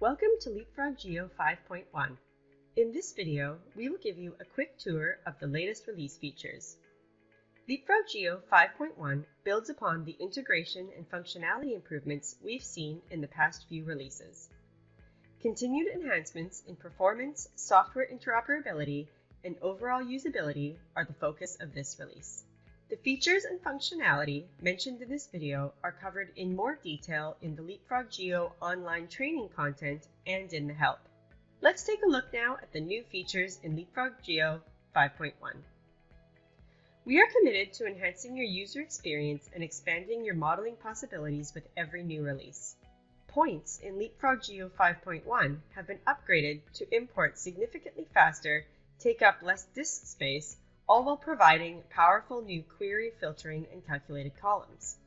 Welcome to Leapfrog Geo 5.1. In this video, we will give you a quick tour of the latest release features. Leapfrog Geo 5.1 builds upon the integration and functionality improvements we've seen in the past few releases. Continued enhancements in performance, software interoperability, and overall usability are the focus of this release. The features and functionality mentioned in this video are covered in more detail in the Leapfrog Geo online training content and in the help. Let's take a look now at the new features in Leapfrog Geo 5.1. We are committed to enhancing your user experience and expanding your modeling possibilities with every new release. Points in Leapfrog Geo 5.1 have been upgraded to import significantly faster, take up less disk space, all while providing powerful new query filtering and calculated columns.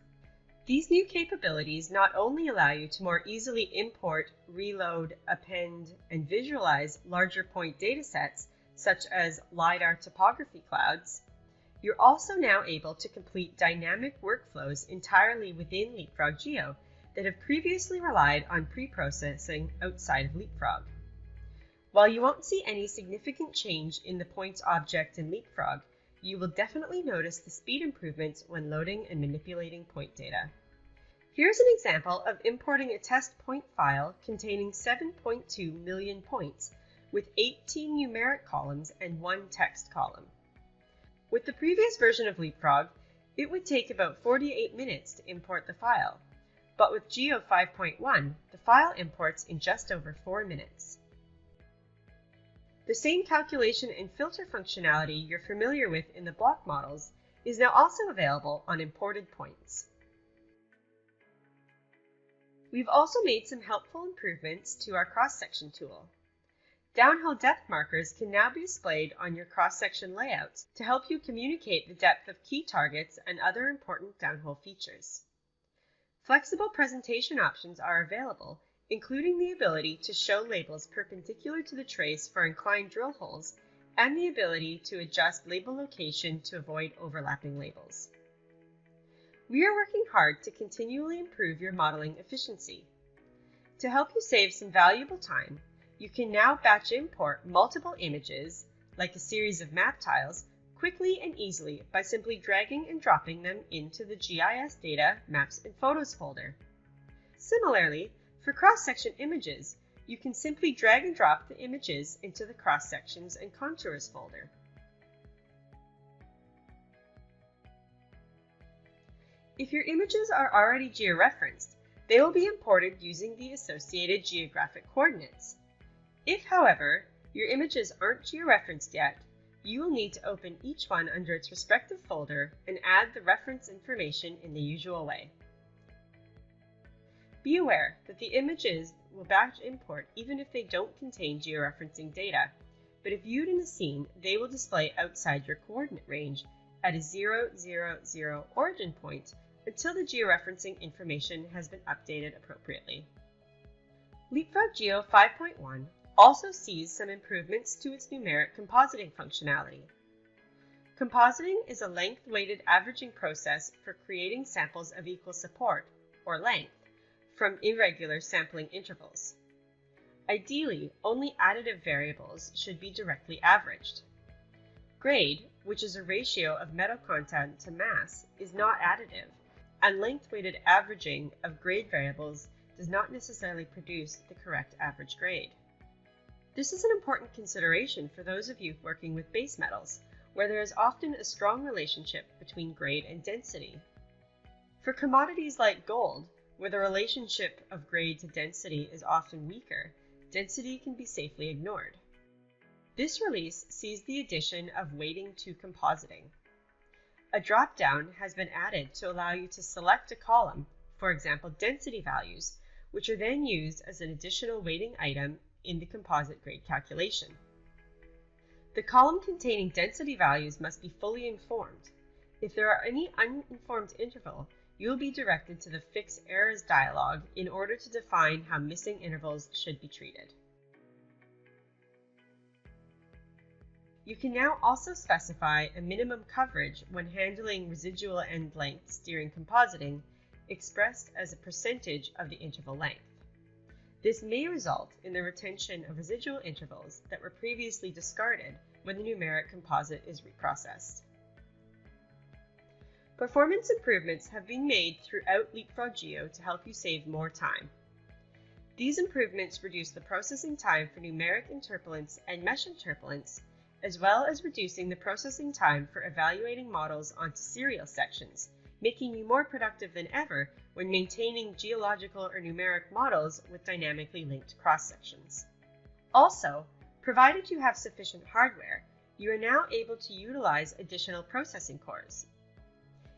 These new capabilities not only allow you to more easily import, reload, append, and visualize larger point datasets, such as LiDAR topography clouds, you're also now able to complete dynamic workflows entirely within Leapfrog Geo that have previously relied on pre-processing outside of Leapfrog. While you won't see any significant change in the points object in Leapfrog, you will definitely notice the speed improvements when loading and manipulating point data. Here's an example of importing a test point file containing 7.2 million points with 18 numeric columns and 1 text column. With the previous version of Leapfrog, it would take about 48 minutes to import the file, but with Geo 5.1, the file imports in just over 4 minutes. The same calculation and filter functionality you're familiar with in the block models is now also available on imported points. We've also made some helpful improvements to our cross-section tool. Downhill depth markers can now be displayed on your cross-section layouts to help you communicate the depth of key targets and other important downhole features. Flexible presentation options are available, including the ability to show labels perpendicular to the trace for inclined drill holes and the ability to adjust label location to avoid overlapping labels. We are working hard to continually improve your modeling efficiency. To help you save some valuable time, you can now batch import multiple images, like a series of map tiles, quickly and easily by simply dragging and dropping them into the GIS Data, Maps, and Photos folder. Similarly, for cross-section images, you can simply drag and drop the images into the cross-sections and contours folder. If your images are already georeferenced, they will be imported using the associated geographic coordinates. If, however, your images aren't georeferenced yet, you will need to open each one under its respective folder and add the reference information in the usual way. Be aware that the images will batch import even if they don't contain georeferencing data, but if viewed in the scene, they will display outside your coordinate range at a 0, 0, 0 origin point until the georeferencing information has been updated appropriately. Leapfrog Geo 5.1 also sees some improvements to its numeric compositing functionality. Compositing is a length-weighted averaging process for creating samples of equal support, or length, from irregular sampling intervals. Ideally, only additive variables should be directly averaged. Grade, which is a ratio of metal content to mass, is not additive, and length-weighted averaging of grade variables does not necessarily produce the correct average grade. This is an important consideration for those of you working with base metals, where there is often a strong relationship between grade and density. For commodities like gold, where the relationship of grade to density is often weaker, density can be safely ignored. This release sees the addition of weighting to compositing. A drop-down has been added to allow you to select a column, for example density values, which are then used as an additional weighting item in the composite grade calculation. The column containing density values must be fully informed. If there are any uninformed interval, you will be directed to the Fix Errors dialog in order to define how missing intervals should be treated. You can now also specify a minimum coverage when handling residual end lengths during compositing, expressed as a percentage of the interval length. This may result in the retention of residual intervals that were previously discarded when the numeric composite is reprocessed. Performance improvements have been made throughout Leapfrog Geo to help you save more time. These improvements reduce the processing time for numeric interpolants and mesh interpolants, as well as reducing the processing time for evaluating models onto serial sections, making you more productive than ever when maintaining geological or numeric models with dynamically linked cross-sections. Also, provided you have sufficient hardware, you are now able to utilize additional processing cores.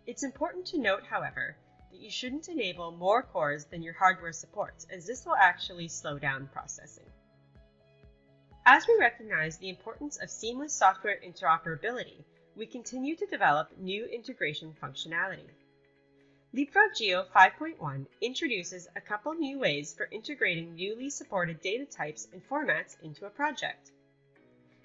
It's important to note, however, that you shouldn't enable more cores than your hardware supports, as this will actually slow down processing. As we recognize the importance of seamless software interoperability, we continue to develop new integration functionality. Leapfrog Geo 5.1 introduces a couple new ways for integrating newly supported data types and formats into a project.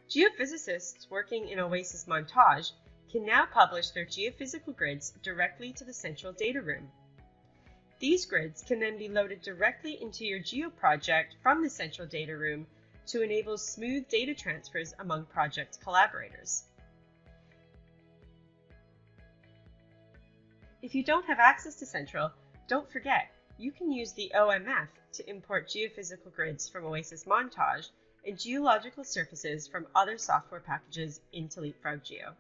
Geophysicists working in Oasis Montage can now publish their geophysical grids directly to the central data room. These grids can then be loaded directly into your Geo project from the central data room to enable smooth data transfers among project collaborators. If you don't have access to Central, don't forget, you can use the OMF to import geophysical grids from Oasis Montage and geological surfaces from other software packages into Leapfrog Geo.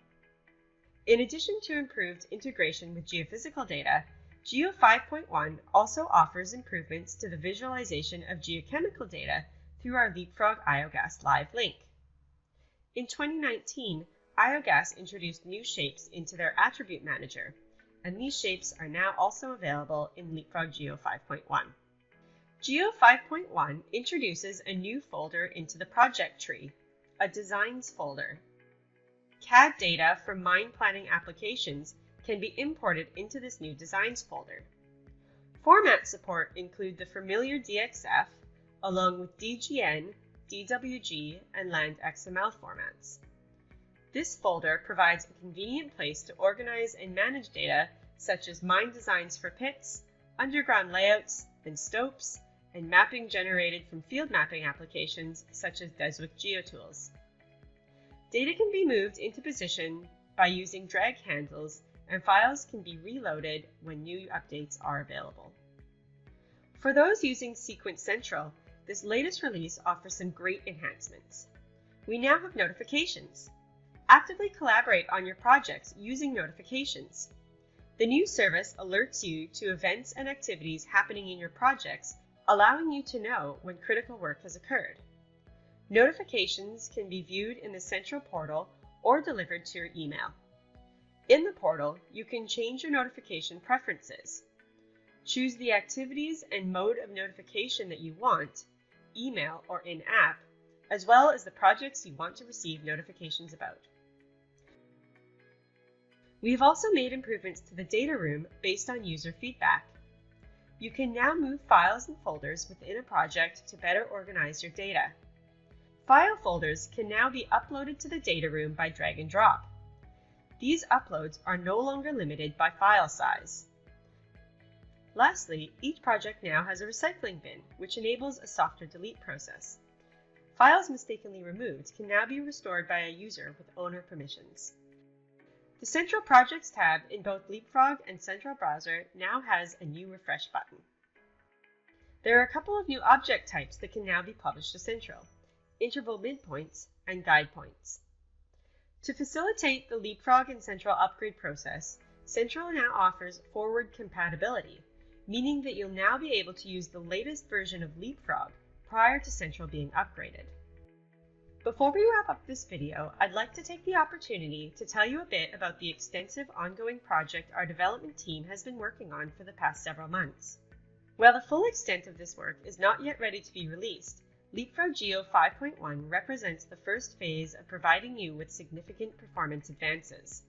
In addition to improved integration with geophysical data, Geo 5.1 also offers improvements to the visualization of geochemical data through our Leapfrog IOGAS Live link. In 2019, IOGAS introduced new shapes into their attribute manager, and these shapes are now also available in Leapfrog Geo 5.1. Geo 5.1 introduces a new folder into the project tree, a Designs folder. CAD data from mine planning applications can be imported into this new Designs folder. Format support include the familiar DXF, along with DGN, DWG, and Land XML formats. This folder provides a convenient place to organize and manage data such as mine designs for pits, underground layouts and stopes, and mapping generated from field mapping applications such as Deswik GeoTools. Data can be moved into position by using drag handles, and files can be reloaded when new updates are available. For those using Seequent Central, this latest release offers some great enhancements. We now have notifications. Actively collaborate on your projects using notifications. The new service alerts you to events and activities happening in your projects, allowing you to know when critical work has occurred. Notifications can be viewed in the central portal or delivered to your email. In the portal, you can change your notification preferences. Choose the activities and mode of notification that you want, email or in-app, as well as the projects you want to receive notifications about. We have also made improvements to the data room based on user feedback. You can now move files and folders within a project to better organize your data. File folders can now be uploaded to the data room by drag and drop. These uploads are no longer limited by file size. Lastly, each project now has a recycling bin, which enables a softer delete process. Files mistakenly removed can now be restored by a user with owner permissions. The Central Projects tab in both Leapfrog and Central Browser now has a new refresh button. There are a couple of new object types that can now be published to Central: interval midpoints and guide points. To facilitate the Leapfrog and Central upgrade process, Central now offers forward compatibility, meaning that you'll now be able to use the latest version of Leapfrog prior to Central being upgraded. Before we wrap up this video, I'd like to take the opportunity to tell you a bit about the extensive ongoing project our development team has been working on for the past several months. While the full extent of this work is not yet ready to be released, Leapfrog Geo 5.1 represents the first phase of providing you with significant performance advances.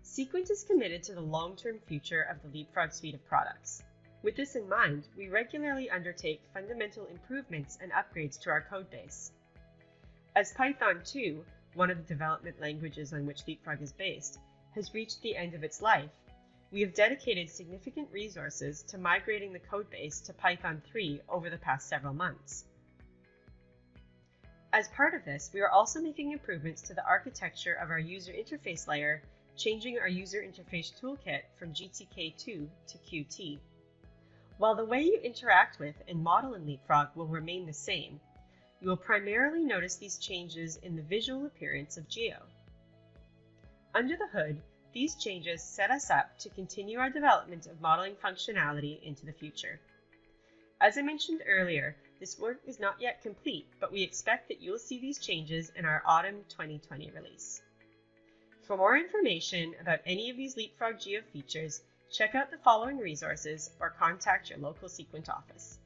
Seequent is committed to the long-term future of the Leapfrog suite of products. With this in mind, we regularly undertake fundamental improvements and upgrades to our codebase. As Python 2, one of the development languages on which Leapfrog is based, has reached the end of its life, We have dedicated significant resources to migrating the codebase to Python 3 over the past several months. As part of this, we are also making improvements to the architecture of our user interface layer, changing our user interface toolkit from GTK2 to Qt. While the way you interact with and model in Leapfrog will remain the same, you will primarily notice these changes in the visual appearance of Geo. Under the hood, these changes set us up to continue our development of modeling functionality into the future. As I mentioned earlier, this work is not yet complete, but we expect that you will see these changes in our autumn 2020 release. For more information about any of these Leapfrog Geo features, check out the following resources or contact your local Seequent office.